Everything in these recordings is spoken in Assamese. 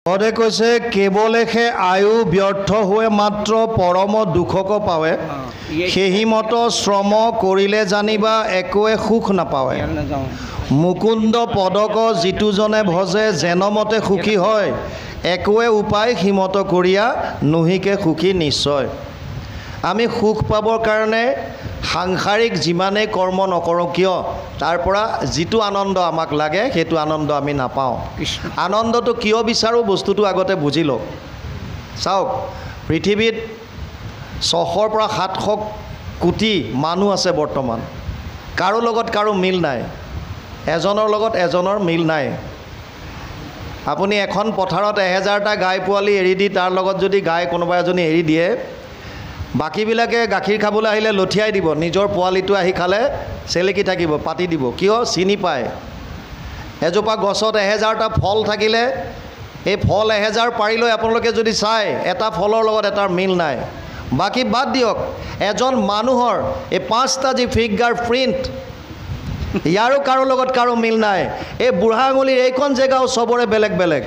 পদে কৈছে কেৱলেহে আয়ু ব্যৰ্থ হৈ মাত্ৰ পৰম দুখক পাৱে সেহি মত শ্ৰম কৰিলে জানিবা একোৱে সুখ নাপাৱে মুকুন্দ পদক যিটোজনে ভজে যেন মতে সুখী হয় একোৱে উপায় সিমত কৰিয়া নহিকে সুখী নিশ্চয় আমি সুখ পাবৰ কাৰণে সাংসাৰিক যিমানেই কৰ্ম নকৰোঁ কিয় তাৰ পৰা যিটো আনন্দ আমাক লাগে সেইটো আনন্দ আমি নাপাওঁ আনন্দটো কিয় বিচাৰোঁ বস্তুটো আগতে বুজি লওক চাওক পৃথিৱীত 600 পৰা 700 কোটি মানুহ আছে বৰ্তমান কাৰো লগত কাৰো মিল নাই এজনৰ লগত এজনৰ মিল নাই আপুনি এখন পথাৰত 1000টা গাই পোৱালি এৰি দি তাৰ লগত যদি গাই কোনোবা এজনী এৰি দিয়ে বাকীবিলাকে গাখীৰ খাবলৈ আহিলে লঠিয়াই দিব নিজৰ পোৱালিটো আহি খালে চেলেকি থাকিব পাতি দিব কিয় চিনি পায় এজোপা গছত 1000টা ফল থাকিলে এই ফল 1000 পাৰি লৈ আপোনালোকে যদি চাই এটা ফলৰ লগত এটাৰ মিল নাই বাকী বাদ দিয়ক এজন মানুহৰ এই 5টা যি ফিংগাৰ প্ৰিণ্ট ইয়াৰো কাৰো লগত কাৰো মিল নাই এই বুঢ়া আঙুলিৰ এইখন জেগাও চবৰে বেলেগ বেলেগ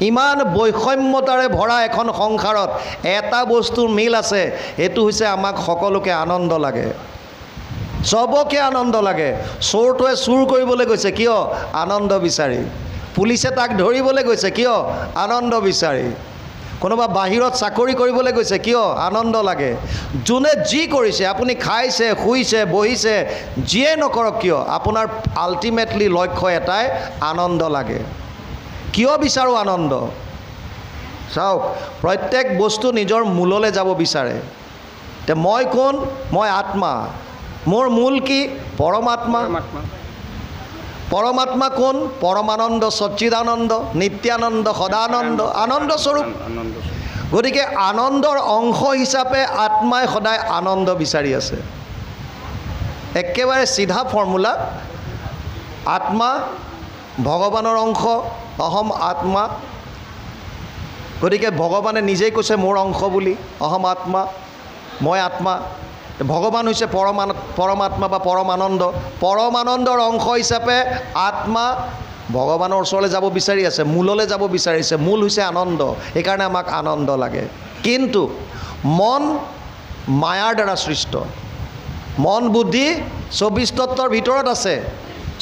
ইমান বৈষম্যতাৰে ভৰা এখন সংসাৰত এটা বস্তুৰ মিল আছে এটো হৈছে আমাক সকলোকে আনন্দ লাগে সবকে আনন্দ লাগে চোৰটোৱে চুৰ কৰিবলৈ গৈছে কিয় আনন্দ বিচাৰি পুলিচে তাক ধৰিবলৈ গৈছে কিয় আনন্দ বিচাৰি কোনোবা বাহিৰত চাকৰি কৰিবলৈ গৈছে কিয় আনন্দ লাগে যোনে যি কৰিছে আপুনি খাইছে শুইছে বহিছে যিয়ে নকৰক কিয় আপোনাৰ আল্টিমেটলি লক্ষ্য এটাই আনন্দ লাগে কিয় বিচাৰো আনন্দ চাওক প্ৰত্যেক বস্তু নিজৰ মূললৈ যাব বিচাৰে তে মই কোন মই আত্মা মোৰ মূল কি পৰমাত্মা পৰমাত্মা কোন পৰমানন্দ সচ্চিদানন্দ নিত্যানন্দ সদানন্দ আনন্দ স্বৰূপ গতিকে আনন্দৰ অংশ হিচাপে আত্মাই সদায় আনন্দ বিচাৰি আছে একেবাৰে সিধা ফৰ্মুলা আত্মা ভগৱানৰ অংশ অহম আত্মা গতিকে ভগৱানে নিজেই কৈছে মোৰ অংশ বুলি অহম আত্মা মই আত্মা ভগৱান হৈছে পৰমাত্মা বা পৰমানন্দৰ অংশ হিচাপে আত্মা ভগৱানৰ ওচৰলৈ যাব বিচাৰি আছে মূললৈ যাব বিচাৰিছে মূল হৈছে আনন্দ সেইকাৰণে আমাক আনন্দ লাগে কিন্তু মন মায়াৰ দ্বাৰা সৃষ্ট মন বুদ্ধি 24 তত্ত্বৰ ভিতৰত আছে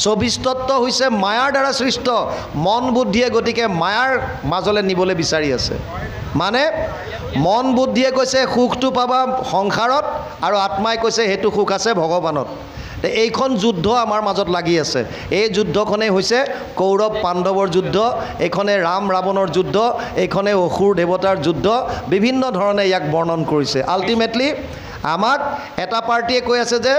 24 তত্ত্ব হৈছে মায়াৰ দ্বাৰা সৃষ্ট মন বুদ্ধিয়ে গতিকে মায়াৰ মাজলৈ নিবলৈ বিচাৰি আছে মানে মন বুদ্ধিয়ে কৈছে সুখটো পাবা সংসাৰত আৰু আত্মাই কৈছে হেতু সুখ আছে ভগৱানত এইখন যুদ্ধ আমাৰ মাজত লাগি আছে এই যুদ্ধখনেই হৈছে কৌৰৱ পাণ্ডৱৰ যুদ্ধ এইখনে ৰাম ৰাৱণৰ যুদ্ধ এইখনে অসুৰ দেৱতাৰ যুদ্ধ বিভিন্ন ধৰণে ইয়াক বৰ্ণন কৰিছে আল্টিমেটলি আমাক এটা পাৰ্টিয়ে কৈ আছে যে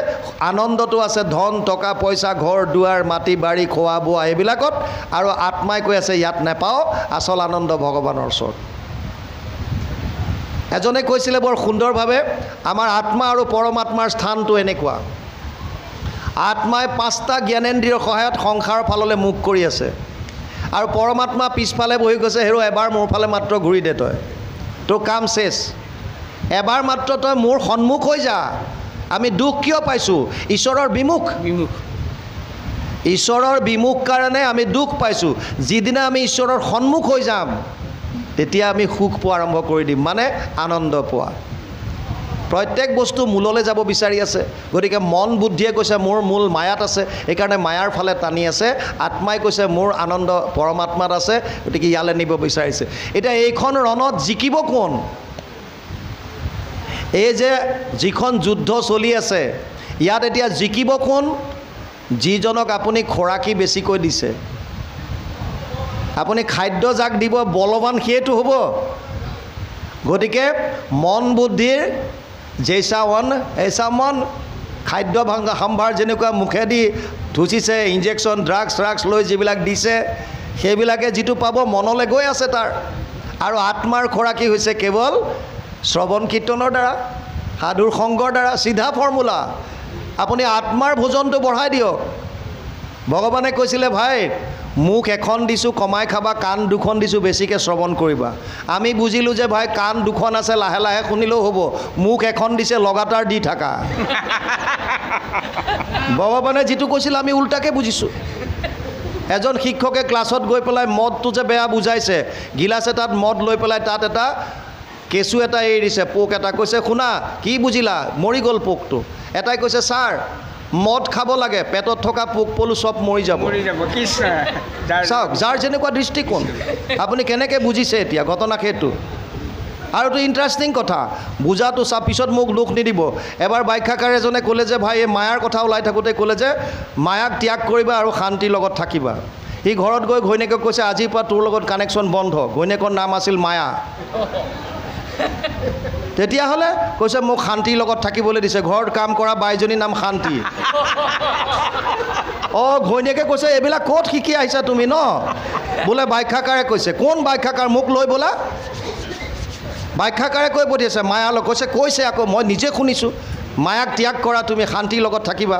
আনন্দটো আছে ধন টকা পইচা ঘৰ দুৱাৰ মাটি বাৰী খোৱা বোৱা এইবিলাকত আৰু আত্মাই কৈ আছে ইয়াত নাপাওঁ আসল আনন্দ ভগৱানৰ ওচৰত এজনে কৈছিলে বৰ সুন্দৰভাৱে আমাৰ আত্মা আৰু পৰমাত্মাৰ স্থানটো এনেকুৱা আত্মাই 5টা জ্ঞানেন্দ্ৰিয়ৰ সহায়ত সংসাৰৰ ফাললৈ মুখ কৰি আছে আৰু পৰমাত্মা পিছফালে বহি গৈছে হেৰো এবাৰ মোৰ ফালে মাত্ৰ ঘূৰি দে তই তোৰ কাম শেষ এবাৰ মাত্ৰ তই মোৰ সন্মুখ হৈ যা আমি দুখ কিয় পাইছোঁ ঈশ্বৰৰ বিমুখ কাৰণে আমি দুখ পাইছোঁ যিদিনা আমি ঈশ্বৰৰ সন্মুখ হৈ যাম তেতিয়া আমি সুখ পোৱা আৰম্ভ কৰি দিম মানে আনন্দ পোৱা প্ৰত্যেক বস্তু মূললৈ যাব বিচাৰি আছে গতিকে মন বুদ্ধিয়ে কৈছে মোৰ মূল মায়াত আছে এইকাৰণে মায়াৰ ফালে টানি আছে আত্মাই কৈছে মোৰ আনন্দ পৰমাত্মাত আছে গতিকে ইয়ালৈ নিব বিচাৰিছে এতিয়া এইখন ৰণত জিকিব কোন এই যে যিখন যুদ্ধ চলি আছে ইয়াত এতিয়া জিকিব কোন যিজনক আপুনি খোৰাকি বেছিকৈ দিছে আপুনি খাদ্য যাক দিব বলৱান সেইটো হ'ব গতিকে মন বুদ্ধিৰ জৈসা ৱন এইসা মন খাদ্য সম্ভাৰ যেনেকুৱা মুখেদি ধুচিছে ইনজেকশ্যন ড্ৰাগছ লৈ যিবিলাক দিছে সেইবিলাকে যিটো পাব মনলৈ গৈ আছে তাৰ আৰু আত্মাৰ খোৰাকি হৈছে কেৱল শ্ৰৱণ কীৰ্তনৰ দ্বাৰা সাধুৰ সংগৰ দ্বাৰা সিধা ফৰ্মুলা আপুনি আত্মাৰ ভোজনটো বঢ়াই দিয়ক ভগৱানে কৈছিলে ভাই মুখ এখন দিছোঁ কমাই খাবা কাণ দুখন দিছোঁ বেছিকৈ শ্ৰৱণ কৰিবা আমি বুজিলোঁ যে ভাই কাণ দুখন আছে লাহে লাহে শুনিলেও হ'ব মুখ এখন দিছে লগাতাৰ দি থাকা ভগৱানে যিটো কৈছিল আমি উল্টাকৈ বুজিছোঁ এজন শিক্ষকে ক্লাছত গৈ পেলাই মদটো যে বেয়া বুজাইছে, গিলাচ এটাত মদ লৈ পেলাই তাত এটা কেঁচু এটা এৰি দিছে, পোক এটা। কৈছে শুনা কি বুজিলা, মৰি গ'ল পোকটো। এটাই কৈছে ছাৰ মদ খাব লাগে, পেটত থকা পোক পলু চব মৰি যাব। চাওক যাৰ যেনেকুৱা দৃষ্টিকোণ, আপুনি কেনেকৈ বুজিছে এতিয়া ঘটনা সেইটো। আৰু এইটো ইণ্টাৰেষ্টিং কথা, বুজাটো চাওক, পিছত মোক দুখ নিদিব। এবাৰ ব্যাখ্যাকাৰ এজনে ক'লে যে ভাই এই মায়াৰ কথা ওলাই থাকোঁতে ক'লে যে মায়াক ত্যাগ কৰিবা আৰু শান্তিৰ লগত থাকিবা। সি ঘৰত গৈ ঘৈণীয়েকক কৈছে আজিৰ পৰা তোৰ লগত কানেকশ্যন বন্ধ। ঘৈণীয়েকৰ নাম আছিল মায়া। তেতিয়াহ'লে কৈছে মোক শান্তিৰ লগত থাকিবলৈ দিছে, ঘৰত কাম কৰা বাইজনীৰ নাম শান্তি। অঁ ঘৈণীয়েকে কৈছে এইবিলাক ক'ত শিকি আহিছা তুমি ন? বোলে ব্যাখ্যাকাৰে কৈছে। কোন ব্যাখ্যাকাৰ? মোক লৈ বোলা। ব্যাখ্যাকাৰে কৈ পঠিয়াইছে মায়ালৈ। কৈছে আকৌ মই নিজে শুনিছোঁ, মায়াক ত্যাগ কৰা, তুমি শান্তিৰ লগত থাকিবা,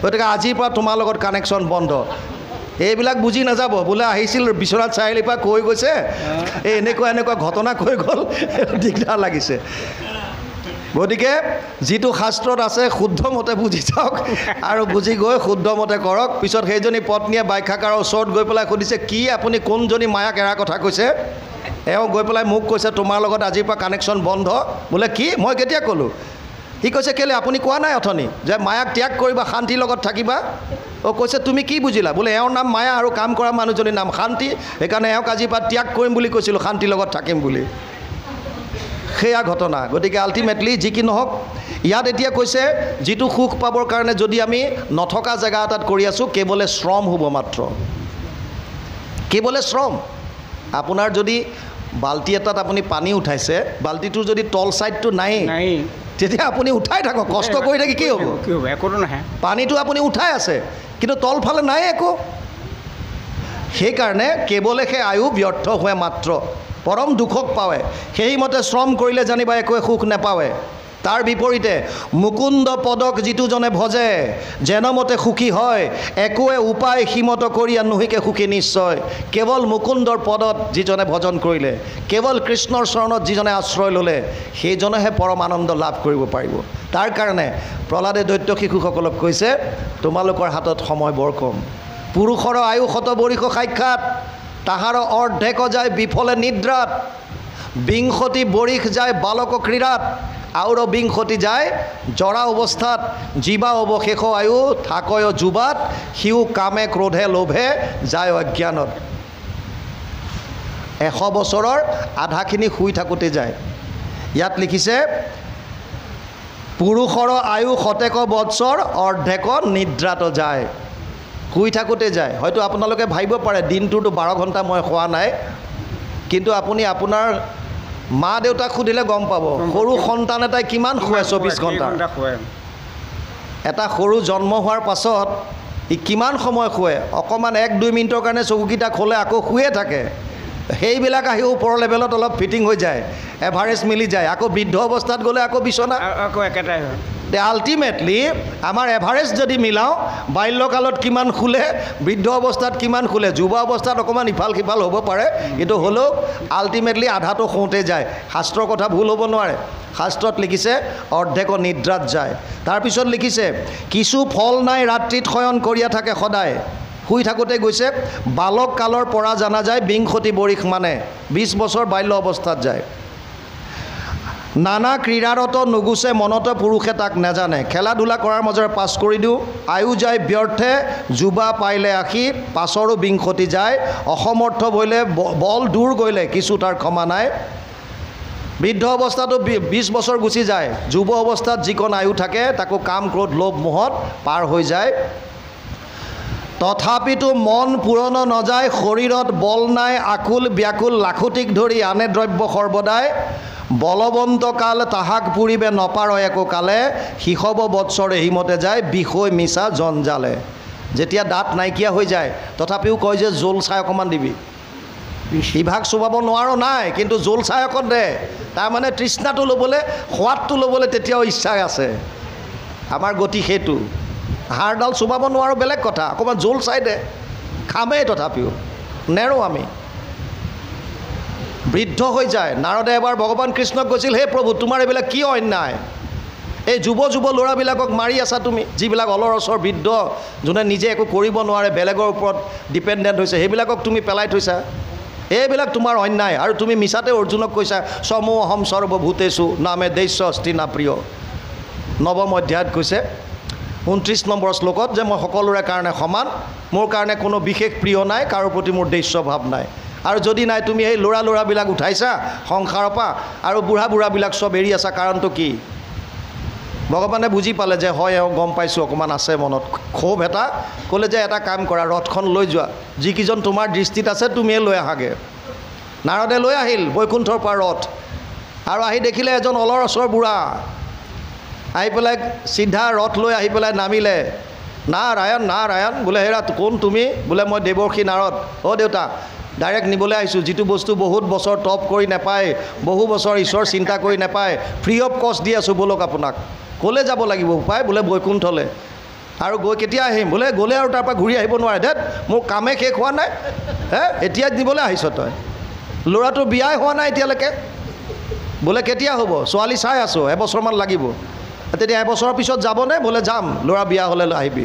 গতিকে আজিৰ পৰা তোমাৰ লগত কানেকশ্যন বন্ধ। এইবিলাক বুজি নাযাব। বোলে আহিছিল বিশ্বনাথ চাৰিআলিৰ পৰা কৈ গৈছে এই এনেকুৱা ঘটনা কৈ গ'ল, দিগদাৰ লাগিছে। গতিকে যিটো শাস্ত্ৰত আছে শুদ্ধমতে বুজি যাওক আৰু বুজি গৈ শুদ্ধমতে কৰক। পিছত সেইজনী পত্নীয়ে ব্যাখ্যাকাৰৰ ওচৰত গৈ পেলাই সুধিছে কি আপুনি কোনজনী মায়াক এৰাৰ কথা কৈছে? এওঁ গৈ পেলাই মোক কৈছে তোমাৰ লগত আজিৰ পৰা কানেকশ্যন বন্ধ। বোলে কি? মই কেতিয়া ক'লোঁ? সি কৈছে কেলৈ আপুনি কোৱা নাই অথনি যে মায়াক ত্যাগ কৰিবা শান্তিৰ লগত থাকিবা? অঁ কৈছে তুমি কি বুজিলা? বোলে এওঁৰ নাম মায়া আৰু কাম কৰা মানুহজনীৰ নাম শান্তি, সেইকাৰণে এওঁক আজিৰ পৰা ত্যাগ কৰিম বুলি কৈছিলোঁ, শান্তিৰ লগত থাকিম বুলি। সেয়া ঘটনা। গতিকে আল্টিমেটলি যি কি নহওক, ইয়াত এতিয়া কৈছে যিটো সুখ পাবৰ কাৰণে যদি আমি নথকা জেগা এটাত কৰি আছোঁ, কেৱলে শ্ৰম হ'ব মাত্ৰ, কেৱলে শ্ৰম। আপোনাৰ যদি বাল্টি এটাত আপুনি পানী উঠাইছে, বাল্টিটোৰ যদি তল ছাইডটো নাই তেতিয়া আপুনি উঠাই থাকক, কষ্ট কৰি থাকি কি হ'ব? একোটো নাহে। পানীটো আপুনি উঠাই আছে কিন্তু তলফালে নাই একো। সেইকাৰণে কেৱলে সেই আয়ু ব্যৰ্থ হোৱে মাত্ৰ পৰম দুখক পাৱে, সেইমতে শ্ৰম কৰিলে জানিবা একোৱে সুখ নেপাৱে। তাৰ বিপৰীতে মুকুন্দ পদক যিটো জনে ভজে, যেনমতে সুখী হয়, একোৱে উপায় সীমত কৰিয়া নুহিকে সুখী নিশ্চয়। কেৱল মুকুন্দৰ পদত যিজনে ভজন কৰিলে, কেৱল কৃষ্ণৰ চৰণত যিজনে আশ্ৰয় ল'লে, সেইজনেহে পৰম আনন্দ লাভ কৰিব পাৰিব। তাৰ কাৰণে প্ৰহ্লাদে দৈত্য শিশুসকলক কৈছে তোমালোকৰ হাতত সময় বৰ কম। পুৰুষৰ আয়ু শতবৰিষ সাক্ষাৎ, তাহাৰ অৰ্ধেক যায় বিফলে নিদ্ৰাত। বিংশতি বৰিষ যায় বালক ক্ৰীড়াত, আৰু বিংশতি যায় জৰা অৱস্থাত। জীৱা অৱশেষ আয়ু থাকয় যুৱাত, সিও কামে ক্ৰোধে লোভে যায় অজ্ঞানত। 100 বছৰৰ আধাখিনি শুই থাকোঁতে যায়। ইয়াত লিখিছে পুৰুষৰ আয়ু শতেক বৎসৰ, অৰ্ধেক নিদ্ৰাত যায়। শুই থাকোঁতে যায়। হয়তো আপোনালোকে ভাবিব পাৰে দিনটোতো 12 ঘণ্টা মই শোৱা নাই, কিন্তু আপুনি আপোনাৰ মা দেউতাক সুধিলে গম পাব সৰু সন্তান এটাই কিমান শুৱে 24 ঘণ্টা। এটা সৰু জন্ম হোৱাৰ পাছত ই কিমান সময় শুৱে? অকণমান 1-2 মিনিটৰ কাৰণে চকুকেইটা খোলে আকৌ শুয়ে থাকে। সেইবিলাক আহি ওপৰৰ লেভেলত অলপ ফিটিং হৈ যায়, এভাৰেজ মিলি যায়। আকৌ বৃদ্ধ অৱস্থাত গ'লে আকৌ বিচনা আকৌ একেটাই হয়। আল্টিমেটলি আমাৰ এভাৰেজ যদি মিলাওঁ, বাল্যকালত কিমান শুলে, বৃদ্ধ অৱস্থাত কিমান শুলে, যুৱ অৱস্থাত অকণমান ইফাল সিফাল হ'ব পাৰে, কিন্তু হ'লেও আল্টিমেটলি আধাটো শুওঁতে যায়। শাস্ত্ৰৰ কথা ভুল হ'ব নোৱাৰে। শাস্ত্ৰত লিখিছে অৰ্ধেক নিদ্ৰাত যায়। তাৰপিছত লিখিছে কিছু ফল নাই ৰাত্ৰিত শয়ন কৰিয়া থাকে সদায়। শুই থাকোঁতে গৈছে বালক কালৰ পৰা জনা যায় বিংশতি বৰিষ মানে 20 বছৰ বাল্য অৱস্থাত যায়। নানা ক্ৰীড়াৰত নুগুচে মনতে পুৰুষে তাক নাজানে। খেলা ধূলা কৰাৰ মাজেৰে পাছ কৰি দিওঁ, আয়ু যায় ব্যৰ্থে, যুৱা পাইলে আশী, পাছৰো বিংশতি যায়। অসমৰ্থ বইলে বল দূৰ গ'লে, কিছু তাৰ ক্ষমা নাই। বৃদ্ধ অৱস্থাতো 20 বছৰ গুচি যায়। যুৱ অৱস্থাত যিকণ আয়ু থাকে তাকো কাম ক্ৰোধ লোভ মোহত পাৰ হৈ যায়। তথাপিতো মন পূৰণ নযায়, শৰীৰত বল নাই আকুল ব্যাকুল, লাখুটিক ধৰি আনে দ্ৰব্য সৰ্বদাই। বলৱন্ত কাল তাহাক পুৰিবে নপাৰ একো কালে, শিশৱ বৎসৰ এহিমতে যায় বিষয় মিছা জঞ্জালে। যেতিয়া দাঁত নাইকিয়া হৈ যায় তথাপিও কয় যে জোল চাই অকণমান দিবি। ইভাগ চুবাব নোৱাৰো নাই, কিন্তু জোল চাই অকণ দে। তাৰমানে তৃষ্ণাটো ল'বলৈ, সোৱাদটো ল'বলৈ তেতিয়াও ইচ্ছা আছে। আমাৰ গতি সেইটো। হাড়ডাল চুবাব নোৱাৰো বেলেগ কথা, অকণমান জোল চাই দে, খামেই তথাপিও নেৰো আমি। বৃদ্ধ হৈ যায়। নাৰদে এবাৰ ভগৱান কৃষ্ণক কৈছিল হে প্ৰভু তোমাৰ এইবিলাক কি অন্যায়? এই যুৱ ল'ৰাবিলাকক মাৰি আছা তুমি, যিবিলাক অলৰচৰ বৃদ্ধ, যোনে নিজে একো কৰিব নোৱাৰে, বেলেগৰ ওপৰত ডিপেণ্ডেণ্ট হৈছে, সেইবিলাকক তুমি পেলাই থৈছা। এইবিলাক তোমাৰ অন্যায়। আৰু তুমি মিছাতে অৰ্জুনক কৈছা সমো অহম সৰ্বভূতেষু নামে দৈশ্য অস্তি না প্ৰিয়। 9ম অধ্যায়ত কৈছে 29 নম্বৰ শ্লোকত যে মই সকলোৰে কাৰণে সমান, মোৰ কাৰণে কোনো বিশেষ প্ৰিয় নাই, কাৰো প্ৰতি মোৰ দৈশ্য ভাৱ নাই। আৰু যদি নাই, তুমি এই ল'ৰাবিলাক উঠাইছা সংসাৰৰ পৰা আৰু বুঢ়াবিলাক চব এৰি আছা, কাৰণটো কি? ভগৱানে বুজি পালে যে হয়, গম পাইছোঁ অকণমান আছে মনত ক্ষোভ এটা, ক'লে যে এটা কাম কৰা, ৰথখন লৈ যোৱা, যিকেইজন তোমাৰ দৃষ্টিত আছে তুমিয়ে লৈ আহাগৈ। নাৰদে লৈ আহিল বৈকুণ্ঠৰ পৰা ৰথ, আৰু আহি দেখিলে এজন অলৰচৰ বুঢ়া আহি পেলাই চিধা ৰথ লৈ আহি পেলাই নামিলে। নাৰায়ণ বোলে, হেৰা কোন তুমি? বোলে মই দেৱৰ্ষি নাৰদ। দেউতা, ডাইৰেক্ট নিবলৈ আহিছোঁ, যিটো বস্তু বহুত বছৰ তপ কৰি নাপায়, বহু বছৰ ঈশ্বৰ চিন্তা কৰি নাপায়, ফ্ৰী অফ কষ্ট দি আছোঁ, ব'লক আপোনাক। ক'লৈ যাব লাগিব উপায়? বোলে বৈকুণ্ঠলৈ। আৰু গৈ কেতিয়া আহিম? বোলে গ'লে আৰু তাৰপৰা ঘূৰি আহিব নোৱাৰে। ধেত, মোৰ কামে শেষ হোৱা নাই, এতিয়া দিবলৈ আহিছ তই? ল'ৰাটোৰ বিয়াই হোৱা নাই এতিয়ালৈকে। বোলে কেতিয়া হ'ব? ছোৱালী চাই আছোঁ, এবছৰমান লাগিব। তেতিয়া এবছৰৰ পিছত যাবনে? বোলে যাম, ল'ৰা বিয়া হ'লে আহিবি।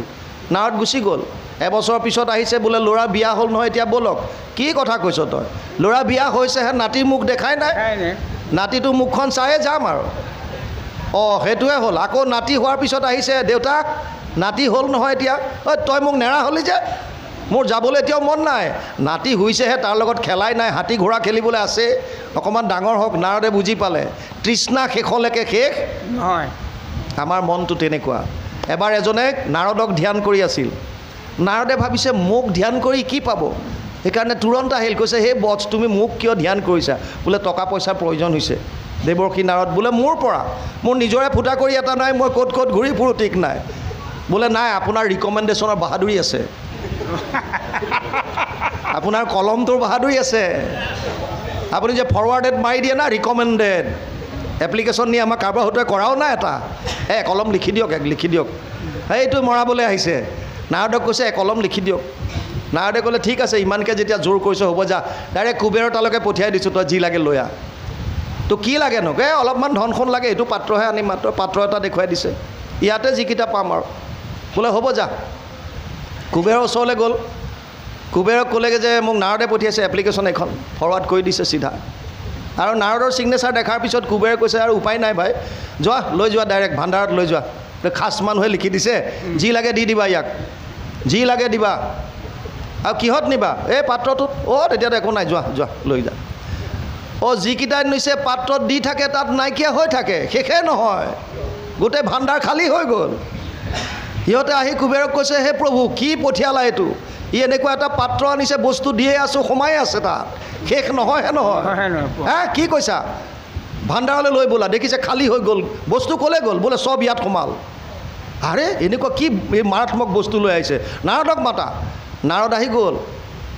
নাৰদ গুচি গ'ল। এবছৰৰ পিছত আহিছে, বোলে ল'ৰা বিয়া হ'ল নহয়, এতিয়া ব'লক। কি কথা কৈছ তই? ল'ৰা বিয়া হৈছেহে, নাতিৰ মুখ দেখাই নাই, নাতিটো মুখখন চায়ে যাম আৰু। সেইটোৱে হ'ল। আকৌ নাতি হোৱাৰ পিছত আহিছে, দেউতা নাতি হ'ল নহয় এতিয়া, তই মোক নেৰা হ'লি যে, মোৰ যাবলৈ এতিয়াও মন নাই। নাতি হৈছেহে, তাৰ লগত খেলাই নাই, হাতী ঘোঁৰা খেলিবলৈ আছে, অকণমান ডাঙৰ হওক। নাৰদে বুজি পালে তৃষ্ণা শেষলৈকে শেষ নহয়। আমাৰ মনটো তেনেকুৱা। এবাৰ এজনে নাৰদক ধ্যান কৰি আছিল। নাৰদে ভাবিছে মোক ধ্যান কৰি কি পাব, সেইকাৰণে তুৰন্ত আহিল, কৈছে হে বৎস, তুমি মোক কিয় ধ্যান কৰিছা? বোলে টকা পইচাৰ প্ৰয়োজন হৈছে। দেৱৰ্ষি নাৰদ বোলে মোৰ নিজৰে ফুটা কৰি এটা নাই, মই ক'ত ঘূৰি ফুৰোঁ ঠিক নাই। বোলে নাই, আপোনাৰ ৰিকমেণ্ডেশ্যনৰ বাহাদুৰি আছে, আপোনাৰ কলমটোৰ বাহাদুৰি আছে। আপুনি যে ফৰৱাৰ্ডেড মাৰি দিয়ে না, ৰিকমেণ্ডেড এপ্লিকেশ্যন নি আমাক কাৰোবাৰ হতুৱাই কৰাও নাই এটা, কলম লিখি দিয়ক। সেইটো মৰাবলৈ আহিছে। নাৰদক কৈছে কলম লিখি দিয়ক। নাৰদে ক'লে ঠিক আছে, ইমানকৈ যেতিয়া জোৰ কৰিছোঁ হ'ব, যা ডাইৰেক্ট কুবেৰৰ তালৈকে পঠিয়াই দিছোঁ, তই যি লাগে লৈ আহ। তো কি লাগেনো? অলপমান ধনখন লাগে, এইটো পাত্ৰহে আনিম, মাত্ৰ পাত্ৰ এটা দেখুৱাই দিছে, ইয়াতে যিকেইটা পাম আৰু। বোলে হ'ব যা। কুবেৰৰ ওচৰলৈ গ'ল। কুবেৰক ক'লেগৈ যে মোক নাৰদে পঠিয়াইছে, এপ্লিকেশ্যন এখন ফৰৱাৰ্ড কৰি দিছে চিধা। আৰু নাৰদৰ ছিগনেচাৰ দেখাৰ পিছত কুবেৰে কৈছে আৰু উপায় নাই ভাই, যোৱা লৈ যোৱা, ডাইৰেক্ট ভাণ্ডাৰত লৈ যোৱা। খাচ মানুহে লিখি দিছে, যি লাগে দি দিবা, ইয়াক যি লাগে দিবা। আৰু কিহত নিবা? এই পাত্ৰটোত। তেতিয়াতো একো নাই, যোৱা লৈ যা। যিকেইটাই নিছে পাত্ৰত দি থাকে, তাত নাইকিয়া হৈ থাকে, শেষে নহয়, গোটেই ভাণ্ডাৰ খালী হৈ গ'ল। সিহঁতে আহি কুবেৰক কৈছে, হে প্ৰভু, কি পঠিয়ালা এইটো? ই এনেকুৱা এটা পাত্ৰ আনিছে, বস্তু দিয়ে আছোঁ, সোমাই আছে তাত, শেষ নহয়হে নহয়। কি কৈছা? ভাণ্ডাৰলৈ লৈ বোলা। দেখিছে খালী হৈ গ'ল, বস্তু ক'লৈ গ'ল? বোলে চব ইয়াত সোমাল। আৰে এনেকুৱা কি মাৰাত্মক বস্তু লৈ আহিছে? নাৰদক মাতা। নাৰদ আহি গ'ল।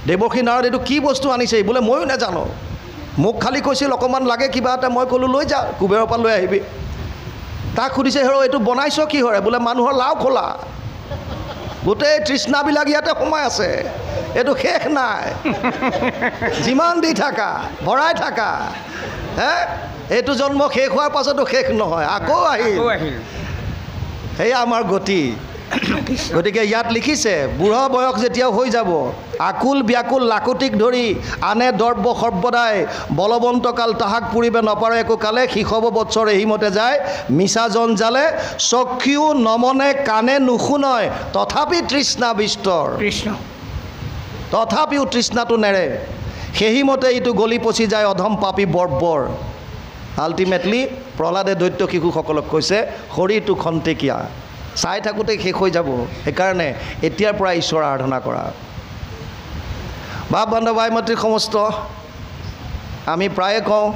দেৱৰ্ষি নাৰদ, এইটো কি বস্তু আনিছে? বোলে ময়ো নাজানো, মোক খালী কৈছিল অকণমান লাগে কিবা এটা, মই ক'লোঁ লৈ যা, কুবেৰৰ পৰা লৈ আহিবি। তাক সুধিছে, হেৰ' এইটো বনাইছ কিহৰে? বোলে মানুহৰ লাও খোলা, গোটেই তৃষ্ণাবিলাক ইয়াতে সোমাই আছে, এইটো শেষ নাই, যিমান দি থাকা, ভৰাই থাকা। এইটো জন্ম শেষ হোৱাৰ পাছতো শেষ নহয়, আকৌ আহিল। সেয়া আমাৰ গতি। গতিকে ইয়াত লিখিছে, বুঢ়া বয়স যেতিয়া হৈ যাব, আকুল ব্যাকুল লাকুটিক ধৰি আনে দৰ্ব সৰ্বদাই, বলৱন্তকাল তাহাক পুৰিবে নপাৰে একো কালে, শিশৱ বৎসৰ এহিমতে যায় মিছা জঞ্জালে, চক্ষু নমনে কাণে নুশুনয়, তথাপি তৃষ্ণা বিস্তৰ। তথাপিও তৃষ্ণাটো নেৰে, সেইমতে ইটো গলি পচি যায় অধম পাপী বৰ্বৰ। আল্টিমেটলি প্ৰহ্লাদে দৈত্য শিশুসকলক কৈছে, শৰীৰটো খন্তেকীয়া, চাই থাকোঁতে শেষ হৈ যাব, সেইকাৰণে এতিয়াৰ পৰা ঈশ্বৰ আৰাধনা কৰা। বাপ বান্ধৱ ভাই মাতৃ সমস্ত, আমি প্ৰায়ে কওঁ,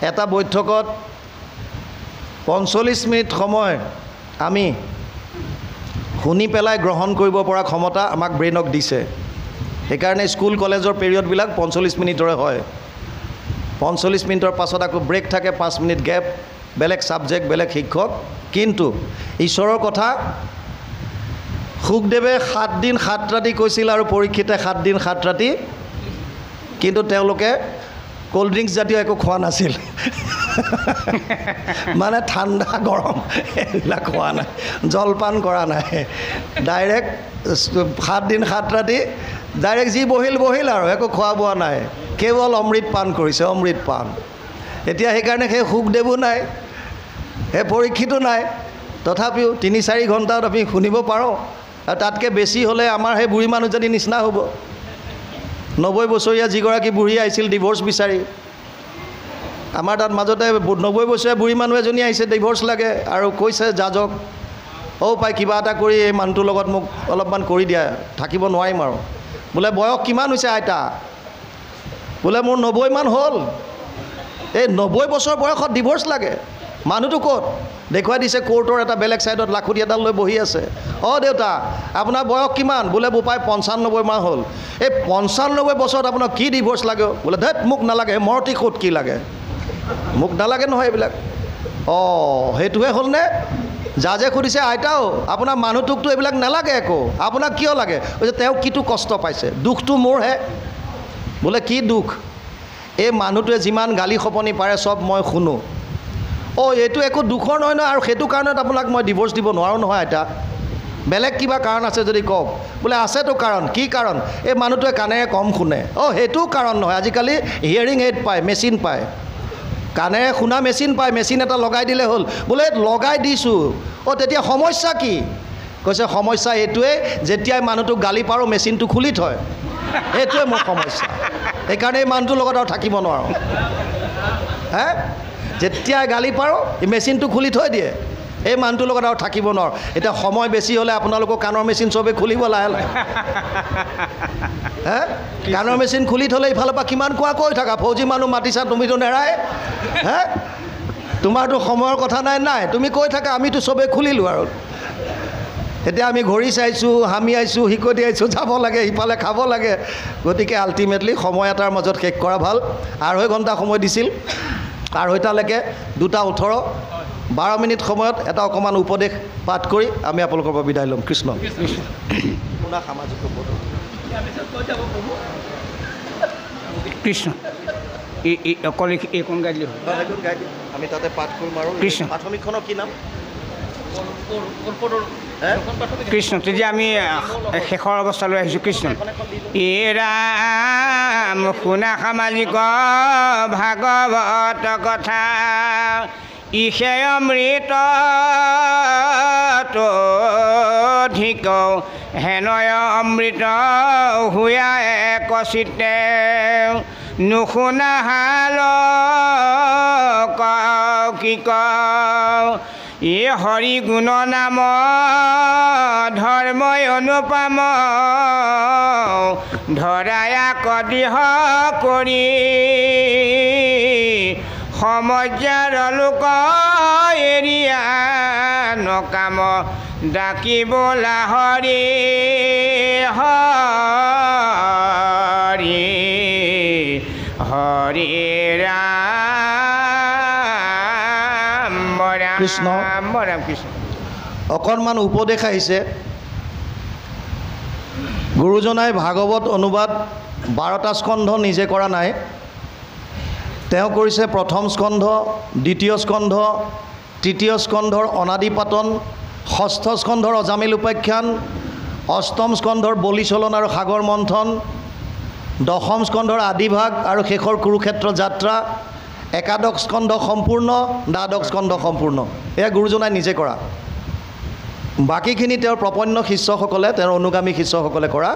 এটা বৈঠকত 45 মিনিট সময় আমি শুনি পেলাই গ্ৰহণ কৰিব পৰা ক্ষমতা আমাক ব্ৰেইনক দিছে। সেইকাৰণে স্কুল কলেজৰ পিৰিয়ডবিলাক 45 মিনিটৰে হয়। 45 মিনিটৰ পাছত আকৌ ব্ৰেক থাকে, 5 মিনিট গেপ, বেলেগ ছাবজেক্ট, বেলেগ শিক্ষক। কিন্তু ঈশ্বৰৰ কথা শুকদেৱে 7 দিন 7 ৰাতি কৈছিল আৰু পৰীক্ষিতে 7 দিন 7 ৰাতি, কিন্তু তেওঁলোকে কোল্ড ড্ৰিংকছ জাতীয় একো খোৱা নাছিল মানে ঠাণ্ডা গৰম এইবিলাক খোৱা নাই জলপান কৰা নাই ডাইৰেক্ট 7 দিন 7 ৰাতি ডাইৰেক্ট যি বহিল আৰু একো খোৱা বোৱা নাই কেৱল অমৃত পান কৰিছে অমৃত পান এতিয়া সেইকাৰণে সেই সুখদেৱো নাই সেই পৰীক্ষিতো নাই তথাপিও 3-4 ঘণ্টাত আমি শুনিব পাৰোঁ আৰু তাতকৈ বেছি হ'লে আমাৰ সেই বুঢ়ী মানুহজনী নিচিনা হ'ব 90 বছৰীয়া যিগৰাকী বুঢ়ী আহিছিল ডিভৰ্চ বিচাৰি আমাৰ তাত মাজতে 90 বছৰীয়া বুঢ়ী মানুহ এজনী আহিছে ডিভৰ্চ লাগে আৰু কৈছে জাজক পাই কিবা এটা কৰি এই মানুহটোৰ লগত মোক অলপমান কৰি দিয়া থাকিব নোৱাৰিম আৰু বোলে বয়স কিমান হৈছে আইতা বোলে মোৰ 90 মান হ'ল এই 90 বছৰ বয়সত ডিভৰ্চ লাগে মানুহটো ক'ত দেখুৱাই দিছে কোৰ্টৰ এটা বেলেগ ছাইডত লাখুটি এডাল লৈ বহি আছে দেউতা আপোনাৰ বয়স কিমান বোলে বোপাই 95 মান হ'ল এই 95 বছৰত আপোনাক কি ডিভৰ্চ লাগে বোলে ধেত মোক নালাগে মৰতি ক'ত কি লাগে মোক নালাগে নহয় এইবিলাক সেইটোহে হ'লনে জাজে সুধিছে আইতাও আপোনাৰ মানুহটোকতো এইবিলাক নালাগে একো আপোনাক কিয় লাগে তেওঁ কিটো কষ্ট পাইছে দুখটো মোৰহে বোলে কি দুখ এই মানুহটোৱে যিমান গালি খপনি পাৰে চব মই শুনো এইটো একো দুখৰ নহয় আৰু সেইটো কাৰণত আপোনাক মই ডিভৰ্চ দিব নোৱাৰোঁ নহয় আইতা বেলেগ কিবা কাৰণ আছে যদি কওক বোলে আছেতো কাৰণ কি কাৰণ এই মানুহটোৱে কাণেৰে কম শুনে সেইটো কাৰণ নহয় আজিকালি হিয়াৰিং এইড পায় মেচিন পায় কাণেৰে শুনা মেচিন পায় মেচিন এটা লগাই দিলে হ'ল বোলে লগাই দিছোঁ তেতিয়া সমস্যা কি কৈছে সমস্যা এইটোৱে যেতিয়াই মানুহটোক গালি পাৰোঁ মেচিনটো খুলি থয় এইটোৱে মোৰ সমস্যা সেইকাৰণে এই মানুহটোৰ লগত আৰু থাকিব নোৱাৰোঁ যেতিয়াই গালি পাৰোঁ এই মেচিনটো খুলি থৈ দিয়ে এই মানুহটোৰ লগত আৰু থাকিব নোৱাৰোঁ এতিয়া সময় বেছি হ'লে আপোনালোকৰ কাণৰ মেচিন চবেই খুলিব লাহে লাহে কাণৰ মেচিন খুলি থ'লে ইফালৰ পৰা কিমান কোৱা কৈ থাকা ফৌজি মানুহ মাতিছা তুমিতো নেৰাই তোমাৰতো সময়ৰ কথা নাই তুমি কৈ থাকা আমিতো চবেই খুলিলোঁ আৰু এতিয়া আমি ঘড়ী চাইছোঁ হামিয়াইছোঁ হিকটিয়াইছোঁ যাব লাগে ইফালে খাব লাগে গতিকে আল্টিমেটলি সময় এটাৰ মাজত শেষ কৰা ভাল 2.5 ঘণ্টা সময় দিছিল 2:30লৈকে 2:18 12 মিনিট সময়ত এটা অকণমান উপদেশ পাঠ কৰি আমি আপোনালোকৰ পৰা বিদায় ল'ম কৃষ্ণ সামাজিক কৃষ্ণ অকল এইখন গাই দিলে আমি তাতে পাঠ কৰিম আৰু কৃষ্ণ প্ৰাথমিকখনৰ কি নাম কৃষ্ণ তেতিয়া আমি শেষৰ অৱস্থালৈ আহিছোঁ কৃষ্ণ ৰাম শুনা সামাজিক ভাগৱত কথা ইহে অমৃত অধিক হেনয় অমৃত হুয়া একচিতে নুশুনা হাল কি হৰি গুণ নাম ধৰ্মই অনুপম ধৰায়া কদিহ কৰি সমজাৰ লোক এৰিয়া নকাম ডাকিবলা হৰি হৰি হৰি ৰাম কৃষ্ণ ৰাম কৃষ্ণ অকণমান উপদেশ আহিছে গুৰুজনাই ভাগৱত অনুবাদ 12টা স্কন্ধ নিজে কৰা নাই তেওঁ কৰিছে প্ৰথম স্কন্ধ দ্বিতীয় স্কন্ধ তৃতীয় স্কন্ধৰ অনাদিপাতন ষষ্ঠ স্কন্ধৰ অজামিল উপাখ্যান অষ্টম স্কন্ধৰ বলিচলন আৰু সাগৰ মন্থন দশম স্কন্ধৰ আদিভাগ আৰু শেষৰ কুৰুক্ষেত্ৰ যাত্ৰা একাদশ স্কন্ধ সম্পূৰ্ণ দ্বাদশ স্কন্ধ সম্পূৰ্ণ এয়া গুৰুজনাই নিজে কৰা বাকীখিনি তেওঁৰ প্ৰপন্ন শিষ্যসকলে তেওঁৰ অনুগামী শিষ্যসকলে কৰা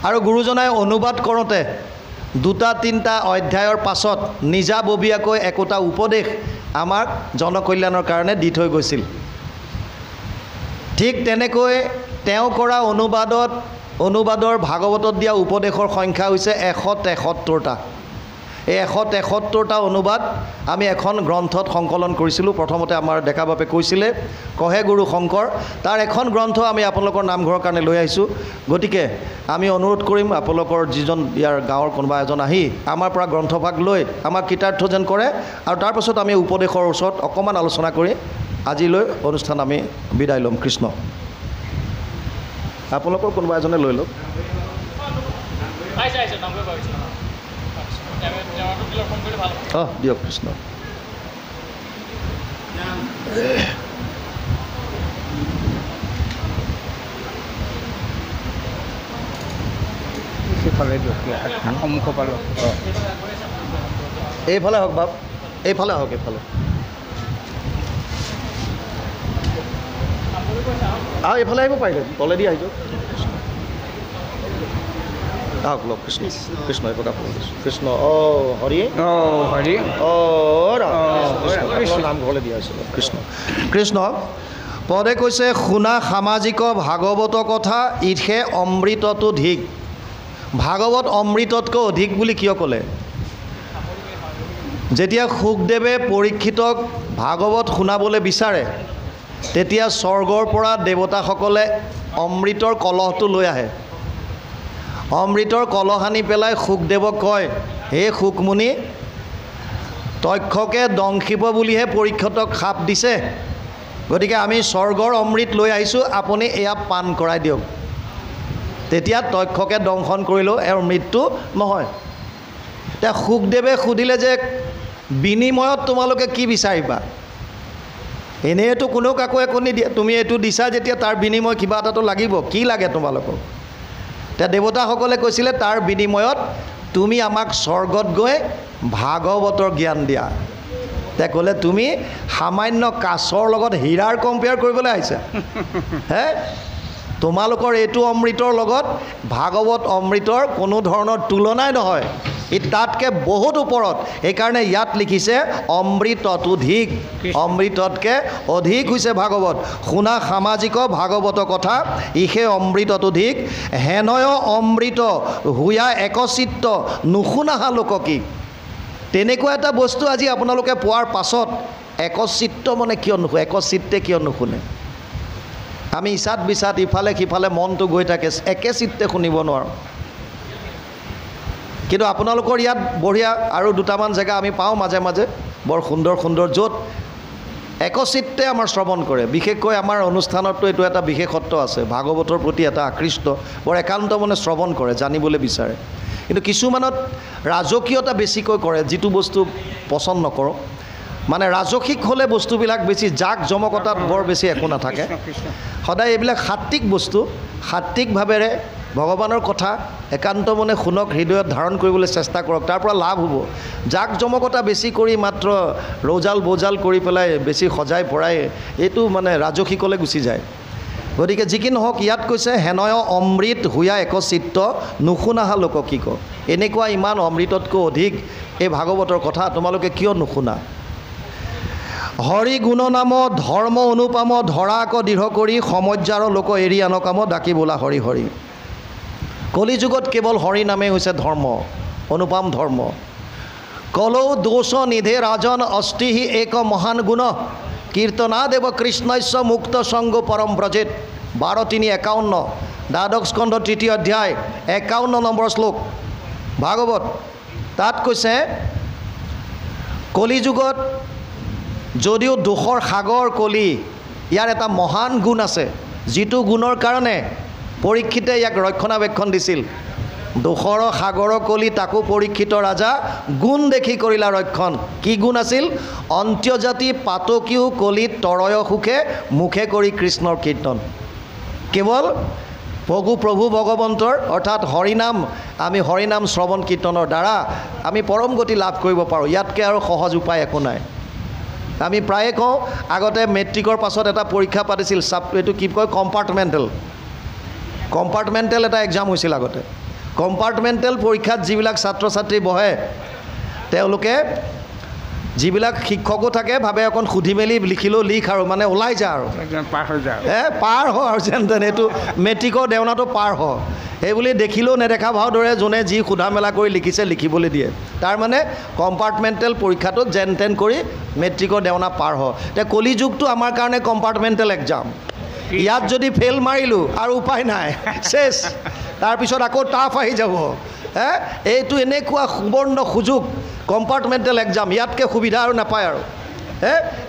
আৰু গুৰুজনাই অনুবাদ কৰোঁতে 2-3টা অধ্যায়ৰ পাছত নিজাববীয়াকৈ একোটা উপদেশ আমাক জনকল্যাণৰ কাৰণে দি থৈ গৈছিল ঠিক তেনেকৈ তেওঁ কৰা অনুবাদৰ ভাগৱতত দিয়া উপদেশৰ সংখ্যা হৈছে 173টা এই 173টা অনুবাদ আমি এখন গ্ৰন্থত সংকলন কৰিছিলোঁ প্ৰথমতে আমাৰ ডেকা বাপে কৈছিলে কহে গুৰু শংকৰ তাৰ এখন গ্ৰন্থ আমি আপোনালোকৰ নামঘৰৰ কাৰণে লৈ আহিছোঁ গতিকে আমি অনুৰোধ কৰিম আপোনালোকৰ যিজন ইয়াৰ গাঁৱৰ কোনোবা এজন আহি আমাৰ পৰা গ্ৰন্থভাগ লৈ আমাক কৃতাৰ্থ যেন কৰে আৰু তাৰপাছত আমি উপদেশৰ ওচৰত অকণমান আলোচনা কৰি আজিলৈ অনুষ্ঠান আমি বিদায় ল'ম কৃষ্ণ আপোনালোকৰ কোনোবা এজনে লৈ লওক অঁ দিয়ক কৃষ্ণ। সিফালে দিয়ক সন্মুখৰ পৰা লওক। এইফালে হওক বাপ, এইফালে হওক, এইফালে আৰু এইফালে আহিব পাৰিলে তলেদি আহি যাওক। আহক লওক কৃষ্ণ কৃষ্ণ এইপ্ৰকাৰ কৃষ্ণ। হৰি হৰি নামঘৰলৈ দিয়া হৈছিল কৃষ্ণ কৃষ্ণ। পদে কৈছে শুনা সামাজিক ভাগৱত কথা ইহে অমৃততো ধিক। ভাগৱত অমৃততকৈ অধিক বুলি কিয় ক'লে? যেতিয়া শুকদেৱে পৰীক্ষিতক ভাগৱত শুনাবলৈ বিচাৰে তেতিয়া স্বৰ্গৰ পৰা দেৱতাসকলে অমৃতৰ কলহটো লৈ আহে। অমৃতৰ কলহ আনি পেলাই শুকদেৱক কয়, হে শুকমুনি, তক্ষকে দংশিব বুলিহে পৰীক্ষিতক শাপ দিছে, গতিকে আমি স্বৰ্গৰ অমৃত লৈ আহিছোঁ, আপুনি এয়া পান কৰাই দিয়ক। তেতিয়া তক্ষকে দংশন কৰিলেও এওঁৰ মৃত্যু নহয়। এতিয়া শুকদেৱে সুধিলে যে বিনিময়ত তোমালোকে কি বিচাৰিবা? এনেইতো কোনেও কাকো একো নিদিয়ে, তুমি এইটো দিছা যেতিয়া তাৰ বিনিময় কিবা এটাতো লাগিব, কি লাগে তোমালোকক? এতিয়া দেৱতাসকলে কৈছিলে তাৰ বিনিময়ত তুমি আমাক স্বৰ্গত গৈ ভাগৱতৰ জ্ঞান দিয়া। এতিয়া ক'লে তুমি সামান্য কাছৰ লগত হীৰাৰ কম্পেয়াৰ কৰিবলৈ আহিছা হে? তোমালোকৰ এইটো অমৃতৰ লগত ভাগৱত অমৃতৰ কোনো ধৰণৰ তুলনাই নহয়, ই তাতকৈ বহুত ওপৰত। সেইকাৰণে ইয়াত লিখিছে অমৃততোধিক, অমৃততকৈ অধিক হৈছে ভাগৱত। শুনা সামাজিক ভাগৱত কথা ইহে অমৃততোধিক। হেনয় অমৃত হুয়া একচিত্ত নুশুনাহা লোক কি। তেনেকুৱা এটা বস্তু আজি আপোনালোকে পোৱাৰ পাছত একচিত্ত মানে কিয় নুশুনে? একচিত্তে কিয় নুশুনে? আমি ইচাত বিচাত ইফালে সিফালে মনটো গৈ থাকে, একে চিত্তে শুনিব নোৱাৰোঁ। কিন্তু আপোনালোকৰ ইয়াত বঢ়িয়া আৰু দুটামান জেগা আমি পাওঁ মাজে মাজে বৰ সুন্দৰ সুন্দৰ, য'ত একচিত্তে আমাৰ শ্ৰৱণ কৰে। বিশেষকৈ আমাৰ অনুষ্ঠানততো এইটো এটা বিশেষত্ব আছে, ভাগৱতৰ প্ৰতি এটা আকৃষ্ট, বৰ একান্ত মনে শ্ৰৱণ কৰে, জানিবলৈ বিচাৰে। কিন্তু কিছুমানত ৰাজকীয়তা বেছিকৈ কৰে, যিটো বস্তু পচন্দ নকৰোঁ। মানে ৰাজসিক হ'লে বস্তুবিলাক বেছি জাক জমকতাত বৰ বেছি একো নাথাকে। সদায় এইবিলাক সাত্বিক বস্তু, সাত্বিকভাৱেৰে ভগৱানৰ কথা একান্ত মনে শুনক, হৃদয়ত ধাৰণ কৰিবলৈ চেষ্টা কৰক, তাৰ পৰা লাভ হ'ব। জাক জমকতা বেছি কৰি মাত্ৰ ৰৌজাল বৌজাল কৰি পেলাই বেছি সজাই পৰাই এইটো মানে ৰাজসিকলৈ গুচি যায়। গতিকে যি কি নহওক, ইয়াত কৈছে হেনয় অমৃত হুয়া একচিত্ত নুশুনাহা লোক কি ক। এনেকুৱা ইমান অমৃততকৈ অধিক এই ভাগৱতৰ কথা তোমালোকে কিয় নুশুনা? হৰি গুণ নাম ধৰ্ম অনুপম ধৰা আক দৃঢ় কৰি সমজ্যাৰ লোক এৰি আন কাম ডাকি বোলা হৰি হৰি। কলিযুগত কেৱল হৰি নামেই হৈছে ধৰ্ম, অনুপম ধৰ্ম। কলৌ দোষ নিধে ৰাজন অষ্টিহি এক মহান গুণ কীৰ্তনাদেৱ কৃষ্ণস্য মুক্ত সংগ পৰম ব্ৰজেত। 12:351 দ্বাদশ স্কন্ধ 3য় অধ্যায় 51 নম্বৰ শ্লোক ভাগৱত। তাত কৈছে কলিযুগত যদিও দোষৰ সাগৰ কলি, ইয়াৰ এটা মহান গুণ আছে, যিটো গুণৰ কাৰণে পৰীক্ষিতে ইয়াক ৰক্ষণাবেক্ষণ দিছিল। দোষৰ সাগৰ কলি তাকো পৰীক্ষিত ৰাজা গুণ দেখি কৰিলা ৰক্ষণ। কি গুণ আছিল? অন্ত্যজাতি পাতকীও কলিত তৰয় সুখে মুখে কৰি কৃষ্ণৰ কীৰ্তন। কেৱল প্ৰভু ভগৱন্তৰ অৰ্থাৎ হৰিনাম, আমি হৰিনাম শ্ৰৱণ কীৰ্তনৰ দ্বাৰা আমি পৰম গতি লাভ কৰিব পাৰোঁ। ইয়াতকৈ আৰু সহজ উপায় একো নাই। আমি প্ৰায়ে কওঁ, আগতে মেট্ৰিকৰ পাছত এটা পৰীক্ষা পাতিছিল, এইটো কি কয়, কম্পাৰ্টমেণ্টেল এটা এক্সাম হৈছিল আগতে। কম্পাৰ্টমেণ্টেল পৰীক্ষাত যিবিলাক ছাত্ৰ ছাত্ৰী বহে, তেওঁলোকে যিবিলাক শিক্ষকো থাকে ভাবে অকণ সুধি মেলি লিখিলেও লিখ আৰু মানে ওলাই যা আৰু পাৰ হৈ যায়, পাৰ হ আৰু যেন তেন এইটো মেট্ৰিকৰ দেওনাটো পাৰ হ, সেইবুলি দেখিলেও নেদেখা ভাও দৰে যোনে যি সোধা মেলা কৰি লিখিছে লিখিবলৈ দিয়ে। তাৰমানে কম্পাৰ্টমেণ্টেল পৰীক্ষাটোত যেন তেন কৰি মেট্ৰিকৰ দেওনা পাৰ হ। এতিয়া কলিযুগটো আমাৰ কাৰণে কম্পাৰ্টমেণ্টেল এক্সাম। ইয়াত যদি ফেইল মাৰিলোঁ আৰু উপায় নাই, চেছ। তাৰপিছত আকৌ টাফ আহি যাব। এইটো এনেকুৱা সুবৰ্ণ সুযোগ, কম্পাৰ্টমেণ্টেল এক্সাম, ইয়াতকৈ সুবিধা আৰু নাপায় আৰু।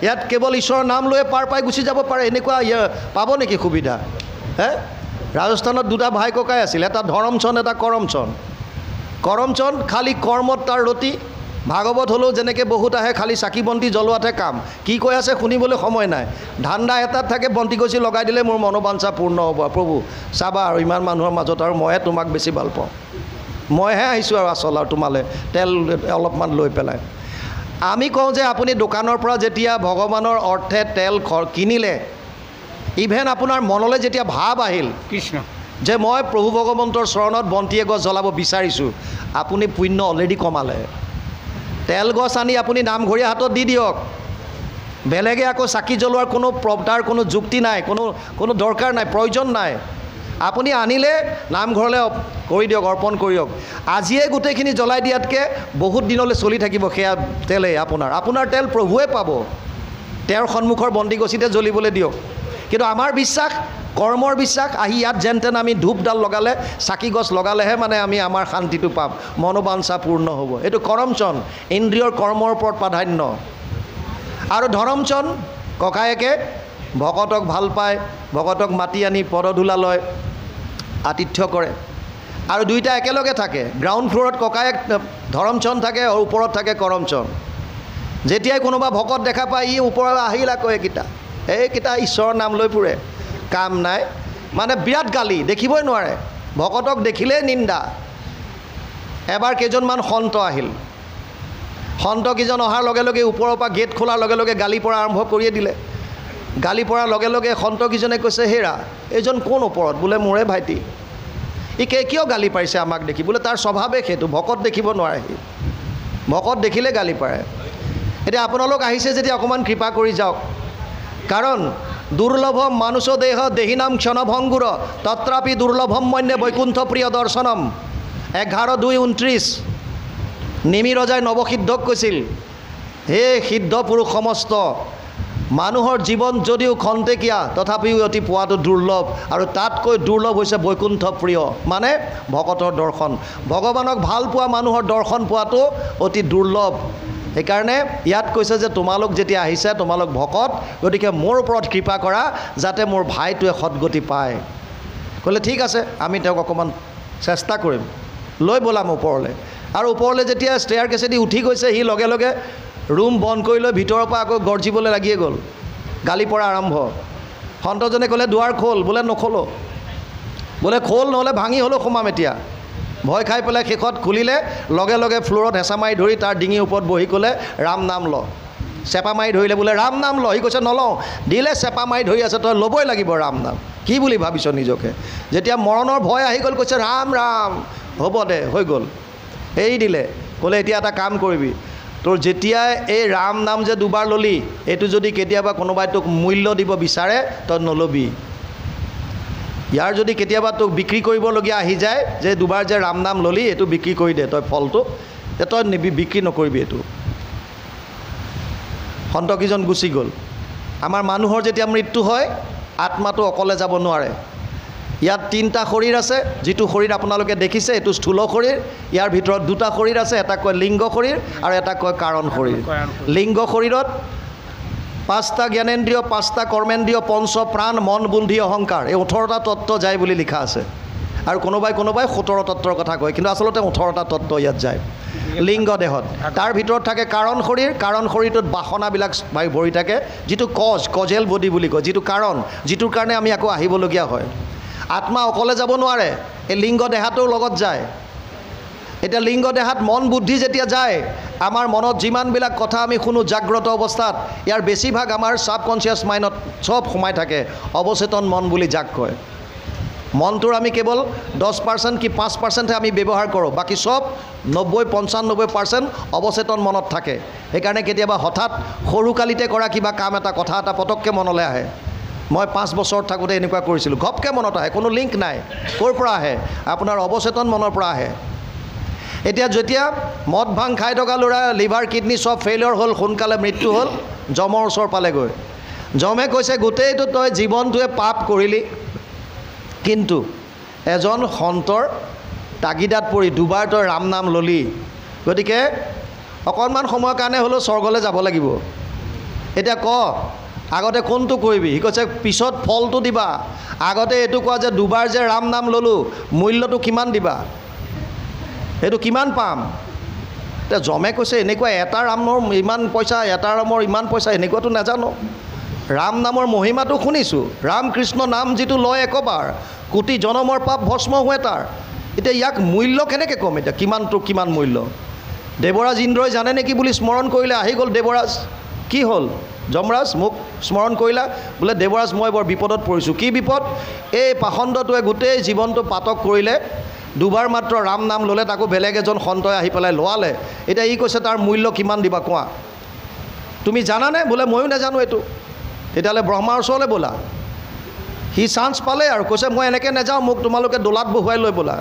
ইয়াত কেৱল ঈশ্বৰৰ নাম লৈয়ে পাৰ পাই গুচি যাব পাৰে, এনেকুৱা পাব নেকি সুবিধা? ৰাজস্থানত দুটা ভাই ককাই আছিল, এটা ধৰমচন্দ এটা কৰমচন্দ। কৰমচন্দ খালী কৰ্মত তাৰ ৰতি, ভাগৱত হ'লেও যেনেকৈ বহুত আহে খালি চাকি বন্তি জ্বলোৱাতহে কাম, কি কৈ আছে শুনিবলৈ সময় নাই। ধান্দা এটাত থাকে বন্তি গছি লগাই দিলে মোৰ মনোবাঞ্ছা পূৰ্ণ হ'ব। প্ৰভু চাবা আৰু ইমান মানুহৰ মাজত আৰু মইহে তোমাক বেছি ভাল পাওঁ, মইহে আহিছোঁ আৰু আচল আৰু তোমালৈ তেল অলপমান লৈ পেলাই। আমি কওঁ যে আপুনি দোকানৰ পৰা যেতিয়া ভগৱানৰ অৰ্থে তেল কিনিলে, ইভেন আপোনাৰ মনলৈ যেতিয়া ভাৱ আহিল কৃষ্ণ যে মই প্ৰভু ভগৱন্তৰ চৰণত বন্তি এগছ জ্বলাব বিচাৰিছোঁ, আপুনি পুণ্য অলৰেডি কমালে। তেল গছ আনি আপুনি নামঘৰীয়া হাতত দি দিয়ক, বেলেগে আকৌ চাকি জ্বলোৱাৰ তাৰ কোনো যুক্তি নাই, কোনো দৰকাৰ নাই, প্ৰয়োজন নাই। আপুনি আনিলে নামঘৰলৈ কৰি দিয়ক, অৰ্পণ কৰি দিয়ক। আজিয়ে গোটেইখিনি জ্বলাই দিয়াতকৈ বহুত দিনলৈ চলি থাকিব সেয়া তেলেই আপোনাৰ তেল প্ৰভুৱে পাব, তেওঁৰ সন্মুখৰ বন্তি গছিতে জ্বলিবলৈ দিয়ক। কিন্তু আমাৰ বিশ্বাস, কৰ্মৰ বিশ্বাস, আহি ইয়াত যেন তেন আমি ধূপডাল লগালে, চাকি গছ লগালেহে মানে আমি আমাৰ শান্তিটো পাম, মনোবাঞ্ছা পূৰ্ণ হ'ব। এইটো কৰমচন, ইন্দ্ৰিয়ৰ কৰ্মৰ ওপৰত প্ৰাধান্য। আৰু ধৰমচন ককায়েকে ভকতক ভাল পায়, ভকতক মাতি আনি পদধূলা লয়, আতিথ্য কৰে, আৰু দুইটা একেলগে থাকে। গ্ৰাউণ্ড ফ্ল'ৰত ককায়েক ধৰমচন থাকে আৰু ওপৰত থাকে কৰমচন। যেতিয়াই কোনোবা ভকত দেখা পায়, ই ওপৰলৈ আহিল আকৌ এইকেইটা ঈশ্বৰৰ নাম লৈ ফুৰে, কাম নাই, মানে বিৰাট গালি, দেখিবই নোৱাৰে, ভকতক দেখিলেই নিন্দা। এবাৰ কেইজনমান সন্ত আহিল, সন্তকেইজন অহাৰ লগে লগে ওপৰৰ পৰা গেট খোলাৰ লগে লগে গালি পৰা আৰম্ভ কৰিয়ে দিলে। গালি পৰাৰ লগে লগে সন্তকেইজনে কৈছে, হেৰা এইজন কোন ওপৰত? বোলে মোৰে ভাইটি। ই কিয় গালি পাৰিছে আমাক দেখি? বোলে তাৰ স্বভাৱে সেইটো, ভকত দেখিব নোৱাৰে সি, ভকত দেখিলে গালি পাৰে। এতিয়া আপোনালোক আহিছে যেতিয়া অকণমান কৃপা কৰি যাওক, কাৰণ দুৰ্লভম মানুষ দেহ দেহিনাম ক্ষণভংগুৰ তত্ৰাপি দুৰ্লভম মন্যে বৈকুণ্ঠ প্ৰিয় দৰ্শনম। 11:2:29 নিমি ৰজাই নৱসিদ্ধক কৈছিল, হে সিদ্ধ পুৰুষ সমস্ত, মানুহৰ জীৱন যদিও খন্তেকীয়া তথাপিও অতি পোৱাটো দুৰ্লভ, আৰু তাতকৈ দুৰ্লভ হৈছে বৈকুণ্ঠ প্ৰিয়, মানে ভকতৰ দৰ্শন। ভগৱানক ভাল পোৱা মানুহৰ দৰ্শন পোৱাটো অতি দুৰ্লভ। সেইকাৰণে ইয়াত কৈছে যে তোমালোক যেতিয়া আহিছে, তোমালোক ভকত, গতিকে মোৰ ওপৰত কৃপা কৰা যাতে মোৰ ভাইটোৱে সদগতি পায়। ক'লে ঠিক আছে, আমি তেওঁক অকণমান চেষ্টা কৰিম, লৈ ব'লাম ওপৰলৈ। আৰু ওপৰলৈ যেতিয়া ষ্টেয়াৰ কেছেদি উঠি গৈছে, সি লগে লগে ৰুম বন্ধ কৰি লৈ ভিতৰৰ পৰা আকৌ গৰ্জিবলৈ লাগিয়ে গ'ল, গালি পৰা আৰম্ভ। সন্তজনে ক'লে দুৱাৰ খোল, বোলে নখোলো, বোলে খোল নহ'লে ভাঙি হ'লেও সোমাম এতিয়া। ভয় খাই পেলাই শেষত খুলিলে, লগে লগে ফ্ল'ৰত হেঁচা মাৰি ধৰি তাৰ ডিঙিৰ ওপৰত বহি ক'লে ৰাম নাম ল। চেপা মাৰি ধৰিলে, বোলে ৰাম নাম ল। সি কৈছে নলওঁ, দিলে চেপা মাৰি ধৰি আছে, তই ল'বই লাগিব ৰাম নাম। কি বুলি ভাবিছ নিজকে? যেতিয়া মৰণৰ ভয় আহি গ'ল, কৈছে ৰাম ৰাম, হ'ব দে, হৈ গ'ল, এৰি দিলে। ক'লে এতিয়া এটা কাম কৰিবি, তোৰ যেতিয়াই এই ৰাম নাম যে দুবাৰ ল'লি, এইটো যদি কেতিয়াবা কোনোবাই তোক মূল্য দিব বিচাৰে, তই নল'বি। ইয়াৰ যদি কেতিয়াবা তোক বিক্ৰী কৰিবলগীয়া আহি যায়, যে দুবাৰ যে ৰাম নাম ল'লি, এইটো বিক্ৰী কৰি দে তই ফলটো, তই বিক্ৰী নকৰিবি এইটো। সন্তকেইজন গুচি গ'ল। আমাৰ মানুহৰ যেতিয়া মৃত্যু হয়, আত্মাটো অকলে যাব নোৱাৰে। ইয়াত 3টা শৰীৰ আছে, যিটো শৰীৰ আপোনালোকে দেখিছে এইটো স্থূল শৰীৰ। ইয়াৰ ভিতৰত 2টা শৰীৰ আছে, এটা কয় লিংগ শৰীৰ আৰু এটা কয় কাৰণ শৰীৰ। লিংগ শৰীৰত 5টা জ্ঞানেন্দ্ৰিয়, 5টা কৰ্মেন্দ্ৰিয়, পঞ্চ প্ৰাণ, মন, বুদ্ধি, অহংকাৰ, এই 18টা তত্ত্ব যায় বুলি লিখা আছে। আৰু কোনোবাই 17 তত্ত্বৰ কথা কয়, কিন্তু আচলতে 18টা তত্ত্ব ইয়াত যায় লিংগ দেহত। তাৰ ভিতৰত থাকে কাৰণ শৰীৰ। কাৰণ শৰীৰটোত বাসনাবিলাক ভৰি থাকে, যিটো কজেল বডি বুলি কয়, যিটো কাৰণ, যিটোৰ কাৰণে আমি আকৌ আহিবলগীয়া হয়। আত্মা অকলে যাব নোৱাৰে, এই লিংগ দেহাটোৰ লগত যায়। এতিয়া লিংগ দেহাত মন বুদ্ধি যেতিয়া যায়, আমাৰ মনত যিমানবিলাক কথা আমি শুনো জাগ্ৰত অৱস্থাত, ইয়াৰ বেছিভাগ আমাৰ ছাবকনচিয়াছ মাইণ্ডত চব সোমাই থাকে, অৱচেতন মন বুলি যাক কয়। মনটোৰ আমি কেৱল 10% কি 5%হে আমি ব্যৱহাৰ কৰোঁ, বাকী চব 90-95% অৱচেতন মনত থাকে। সেইকাৰণে কেতিয়াবা হঠাৎ সৰুকালিতে কৰা কিবা কাম এটা, কথা এটা পটককৈ মনলৈ আহে, মই 5 বছৰত থাকোঁতে এনেকুৱা কৰিছিলোঁ, ঘপকৈ মনত আহে, কোনো লিংক নাই। ক'ৰ পৰা আহে? আপোনাৰ অৱচেতন মনৰ পৰা আহে। এতিয়া যেতিয়া মদ ভাং খাই থকা ল'ৰা, লিভাৰ কিডনী চব ফেইলিয়ৰ হ'ল, সোনকালে মৃত্যু হ'ল, যমৰ ওচৰ পালেগৈ। যমে কৈছে গোটেইটো তই জীৱনটোৱে পাপ কৰিলি, কিন্তু এজন সন্তৰ তাগিদাত পৰি দুবাৰ তই ৰাম নাম ল'লি, গতিকে অকণমান সময়ৰ কাৰণে হ'লেও স্বৰ্গলৈ যাব লাগিব। এতিয়া ক আগতে কোনটো কৰিবি? সি কৈছে পিছত ফলটো দিবা, আগতে এইটো কোৱা যে দুবাৰ যে ৰাম নাম ল'লোঁ, মূল্যটো কিমান দিবা, সেইটো কিমান পাম? এতিয়া যমে কৈছে এনেকুৱা এটা ৰামৰ ইমান পইচা, এটা ৰামৰ ইমান পইচা, এনেকুৱাতো নাজানো। ৰাম নামৰ মহিমাটো শুনিছোঁ। ৰাম কৃষ্ণ নাম যিটো লয় একবাৰ, কোটি জনমৰ পাপ ভস্ম হোৱে তাৰ। এতিয়া ইয়াক মূল্য কেনেকৈ ক'ম? এতিয়া কিমানটো কিমান মূল্য? দেৱৰাজ ইন্দ্ৰই জানে নেকি বুলি স্মৰণ কৰিলে, আহি গ'ল দেৱৰাজ। কি হ'ল? যমৰাজ মোক স্মৰণ কৰিলা বোলে, দেৱৰাজ মই বৰ বিপদত পৰিছোঁ। কি বিপদ? এই পাখণ্ডটোৱে গোটেই জীৱনটো পাতক কৰিলে, দুবাৰ মাত্ৰ ৰাম নাম ল'লে, তাকো বেলেগ এজন সন্তই আহি পেলাই লোৱালে। এতিয়া ই কৈছে তাৰ মূল্য কিমান দিবা কোৱা? তুমি জানানে? বোলে ময়ো নাজানো এইটো। তেতিয়াহ'লে ব্ৰহ্মাৰ ওচৰলৈ ব'লা। সি চান্স পালে আৰু কৈছে মই এনেকৈ নাযাওঁ, মোক তোমালোকে দোলাত বহুৱাই লৈ ব'লা।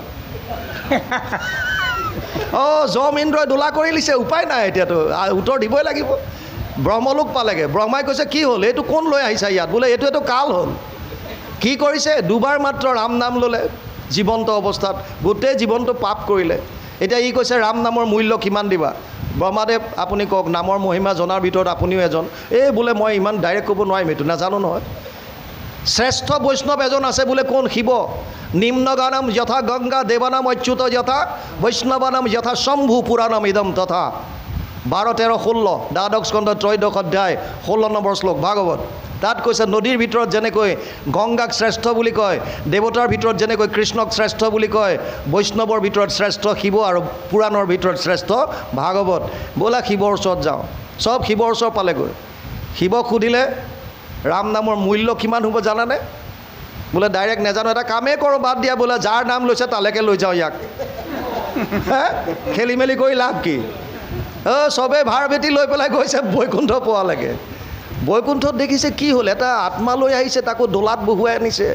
অঁ, যম ইন্দ্ৰই দোলা কৰি লিছে, উপায় নাই, এতিয়াতো উত্তৰ দিবই লাগিব। ব্ৰহ্মলোক পালেগৈ। ব্ৰহ্মাই কৈছে কি হ'ল? এইটো কোন লৈ আহিছা ইয়াত? বোলে এইটো কাল হ'ল। কি কৰিছে? দুবাৰ মাত্ৰ ৰাম নাম ল'লে জীৱন্ত অৱস্থাত, গোটেই জীৱনটো পাপ কৰিলে। এতিয়া ই কৈছে ৰাম নামৰ মূল্য কিমান দিবা? ব্ৰহ্মাদেৱ আপুনি কওক, নামৰ মহিমা জনাৰ ভিতৰত আপুনিও এজন। এই বোলে মই ইমান ডাইৰেক্ট ক'ব নোৱাৰিম, এইটো নাজানো নহয়। শ্ৰেষ্ঠ বৈষ্ণৱ এজন আছে বোলে, কোন? শিৱ। নিম্নগানম যথা গংগা, দেৱানাম অচ্যুত যথা, বৈষ্ণৱানাম যথা শম্ভু, পুৰাণম ইদম তথা। 12, 13, 16 দ্বাদশ স্কন্ধ 13 অধ্যায় 16 নম্বৰ শ্লোক ভাগৱত। তাত কৈছে নদীৰ ভিতৰত যেনেকৈ গংগাক শ্ৰেষ্ঠ বুলি কয়, দেৱতাৰ ভিতৰত যেনেকৈ কৃষ্ণক শ্ৰেষ্ঠ বুলি কয়, বৈষ্ণৱৰ ভিতৰত শ্ৰেষ্ঠ শিৱ আৰু পুৰাণৰ ভিতৰত শ্ৰেষ্ঠ ভাগৱত। ব'লা শিৱৰ ওচৰত যাওঁ। চব শিৱৰ ওচৰ পালেগৈ। শিৱক সুধিলে ৰাম নামৰ মূল্য কিমান হ'ব জানানে? বোলে ডাইৰেক্ট নাজানো, এটা কামেই কৰোঁ, বাদ দিয়া, বোলে যাৰ নাম লৈছে তালৈকে লৈ যাওঁ ইয়াক। হে, খেলি মেলি কৰি লাভ কি? চবেই ভাৰ বেটি লৈ পেলাই গৈছে বৈকুণ্ঠ পোৱালৈকে। বৈকুণ্ঠত দেখিছে কি হ'ল? এটা আত্মা লৈ আহিছে, তাকো দোলাত বহুৱাই আনিছে।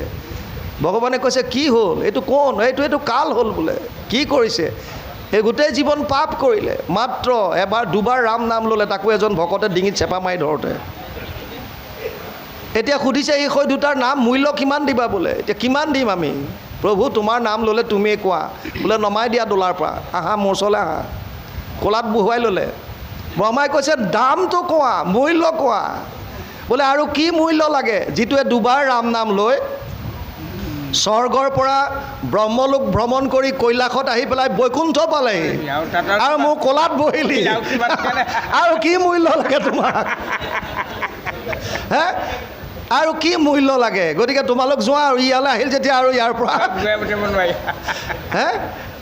ভগৱানে কৈছে কি হ'ল? এইটো কোন? এইটো কাল হ'ল বোলে। কি কৰিছে? সেই গোটেই জীৱন পাপ কৰিলে, মাত্ৰ এবাৰ দুবাৰ ৰাম নাম ল'লে, তাকো এজন ভকতে ডিঙিত চেপা মাৰি ধৰোঁতে। এতিয়া সুধিছে এই দুটাৰ নাম মূল্য কিমান দিবা বোলে? এতিয়া কিমান দিম আমি? প্ৰভু তোমাৰ নাম ল'লে তুমিয়ে কোৱা। বোলে নমাই দিয়া দোলাৰ পৰা, আহা মোৰ ওচৰলৈ আহা। কোলাত বহুৱাই ল'লে। ব্ৰহ্মাই কৈছে দামটো কোৱা, মূল্য কোৱা। বোলে আৰু কি মূল্য লাগে? যিটোৱে দুবাৰ ৰাম নাম লৈ স্বৰ্গৰ পৰা ব্ৰহ্মলোক ভ্ৰমণ কৰি কৈলাশত আহি পেলাই বৈকুণ্ঠ পালেহি, আৰু মোৰ কোলাত বহিলি, আৰু কি মূল্য লাগে তোমাক? হে, আৰু কি মূল্য লাগে? গতিকে তোমালোক যোৱা আৰু ইয়ালৈ আহিল যেতিয়া, আৰু ইয়াৰ পৰা হে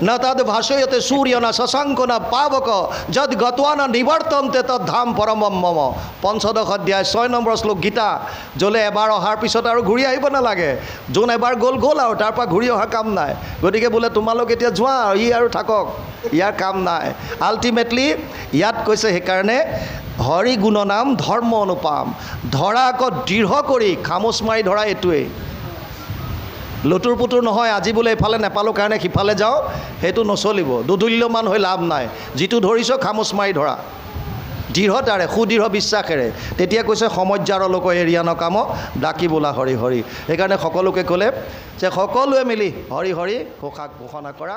না তাদ ভাষয়তে সূর্য না শশাঙ্ক না পাবক যদ গত্বা না নিবর্তন্তে তদ ধাম পরমম মম। 15 অধ্যায় 6 নম্বৰ শ্লোক গীতা। য'লে এবাৰ অহাৰ পিছত আৰু ঘূৰি আহিব নালাগে। যোন এবাৰ গ'ল আৰু তাৰপৰা ঘূৰি অহা কাম নাই। গতিকে বোলে তোমালোক এতিয়া যোৱা, ই আৰু থাকক, ইয়াৰ কাম নাই। আল্টিমেটলি ইয়াত কৈছে সেইকাৰণে হৰি গুণনাম ধৰ্ম অনুপাম। ধৰা আকৌ দৃঢ় কৰি খামোচ মাৰি ধৰা এইটোৱেই। লুতুৰ পুতুৰ নহয়, আজি বোলে এইফালে নেপালোঁ কাৰণে সিফালে যাওঁ, সেইটো নচলিব। দুদুল্যমান হৈ লাভ নাই। যিটো ধৰিছ খামোচ মাৰি ধৰা দৃঢ়তাৰে, সুদৃঢ় বিশ্বাসেৰে। তেতিয়া কৈছে সমজ্যাৰ লোক এৰিয়া নকাম ডাকি বোলা হৰি হৰি। সেইকাৰণে সকলোকে ক'লে যে সকলোৱে মিলি হৰি হৰি ঘোষণা কৰা।